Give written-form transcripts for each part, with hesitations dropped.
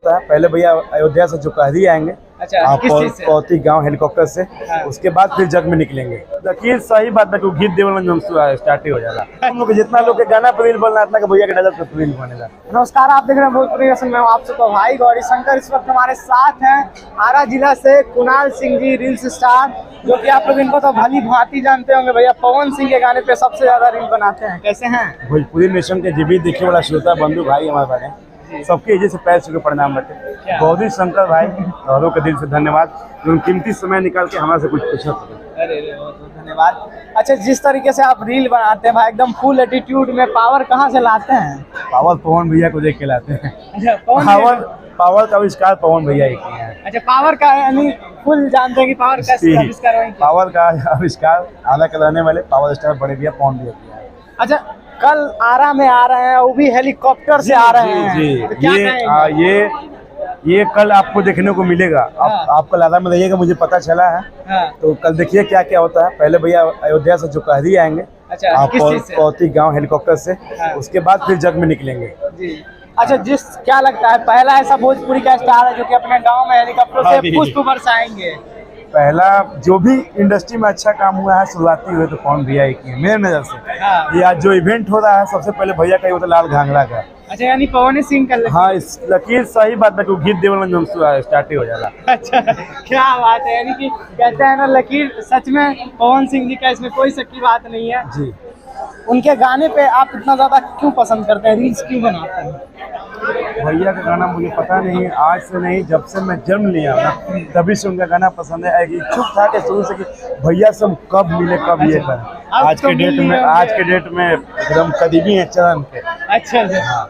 होता है, पहले भैया अयोध्या से जो कहरी आएंगे, अच्छा, किस चीज़ से? कौती गांव हेलीकॉप्टर से, हाँ। उसके बाद फिर जग में निकलेंगे। देखिए सही बात है, गीत देवल स्टार्ट ही हो जाएगा। हम लोग जितना लोग के गाना पर रील बनना इतना भैया के डायलॉग पर रील बनेगा। नमस्कार, आप देख रहे हैं भोजपुरी रसम में आप सबका भाई गौरी शंकर। इस वक्त हमारे साथ हैं आरा जिला से कुणाल सिंह जी, रील्स स्टार, जो कि आप लोग इनको तो भली भांति जानते होंगे। भैया पवन सिंह के गाने पे सबसे ज्यादा रील बनाते हैं। कैसे हैं? भोजपुरी नेशन के जीवित देखे वाला श्रोता बंधु भाई हमारे बारे सबके एजे से पैर छू प्रणाम करते। गौरी शंकर भाई औरों के दिल से धन्यवाद, कीमती समय निकाल के हमारे से कुछ पूछा। अरे बहुत धन्यवाद। अच्छा, जिस तरीके से आप रील बनाते हैं भाई, एकदम फुल एटीट्यूड में, पावर कहाँ से लाते हैं? पावर पवन भैया को देख के लाते हैं। अच्छा, पावर का आविष्कार पवन भैया ही किए हैं। अच्छा, पावर का यानी फुल जानते हैं कि पावर का आविष्कार वही किया? पावर का आविष्कार आला के रहने वाले पावर स्टार बड़े भैया पवन भैया किया है। अच्छा, कल आरा में आ रहे हैं, वो भी हेलीकॉप्टर से आ रहे हैं। जी, तो क्या ये कल आपको देखने को मिलेगा। आप कल आरा में रहिएगा, मुझे पता चला है। हाँ। तो कल देखिए क्या क्या होता है। पहले भैया अयोध्या से जो कहरी आएंगे, अच्छा, किस चीज़ से? कौती गांव हेलीकॉप्टर से, हाँ। उसके बाद फिर जग में निकलेंगे। जी। अच्छा, क्या लगता है पहला ऐसा भोजपुरी का स्टार है जो कि अपने गांव में हेलीकॉप्टर से पुष्प बरसाएंगे? पहला जो भी इंडस्ट्री में अच्छा काम हुआ है शुरुआती हुए तो पवन भैया ही किए मेरे नजर से। हाँ। ये आज जो इवेंट हो रहा है सबसे पहले भैया का ही होता लाल घाघरा का। अच्छा, यानी पवन सिंह का हाँ, इस लकीर सही बात है, गीत देवल स्टार्ट ही हो जाएगा। अच्छा, क्या बात है। यानी कि कहते हैं ना, लकीर सच में पवन सिंह जी का, इसमें कोई शक की बात नहीं है जी। उनके गाने पे आप इतना ज्यादा क्यों पसंद करते हैं, रील्स क्यों बनाते हैं? भैया का गाना मुझे पता नहीं, आज से नहीं, जब से मैं जन्म लिया ना तभी से उनका गाना पसंद है। एक इच्छुक था कि शुरू से कि भैया से हम कब मिले, कब ये करें। आज के डेट में एकदम करीबी है चरण के। अच्छा अच्छा।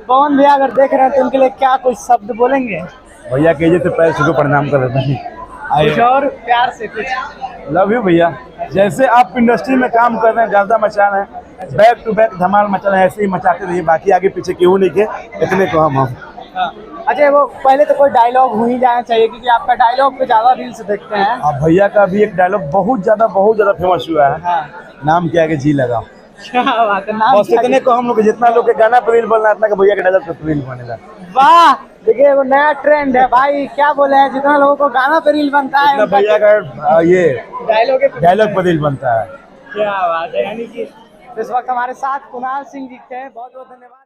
पवन भैया अगर देख रहे हैं तो उनके लिए क्या कोई शब्द बोलेंगे? भैया के से पैर छू प्रणाम कर देते हैं। कुछ और प्यार से कुछ? लव यू भैया। जैसे आप इंडस्ट्री में काम कर रहे हैं, गर्दा मचा रहे हैं, बैक टू बैक धमाल मचा रहे हैं, ऐसे ही मचाते रहिए। बाकी आगे पीछे क्यों नहीं के, इतने को हम। अच्छा, वो पहले तो कोई डायलॉग हो ही जाना चाहिए, क्योंकि आपका डायलॉग पे ज्यादा रील्स देखते हैं। अब भैया का भी एक डायलॉग बहुत ज्यादा फेमस हुआ है। हाँ। नाम क्या है? जी लगाओ। क्या बात है। नाम बस इतने को हम लोग जितना लोग के गाना पर रील बनना इतना भैया के डायलॉग पर रील बनेगा। वाह, देखिए वो नया ट्रेंड है भाई। क्या बोले हैं, जितना लोगों को गाना पे रील बनता है भैया का ये डायलॉग पर रील बनता है। क्या बात है। यानी कि इस वक्त हमारे साथ कुणाल सिंह जी थे। बहुत बहुत धन्यवाद।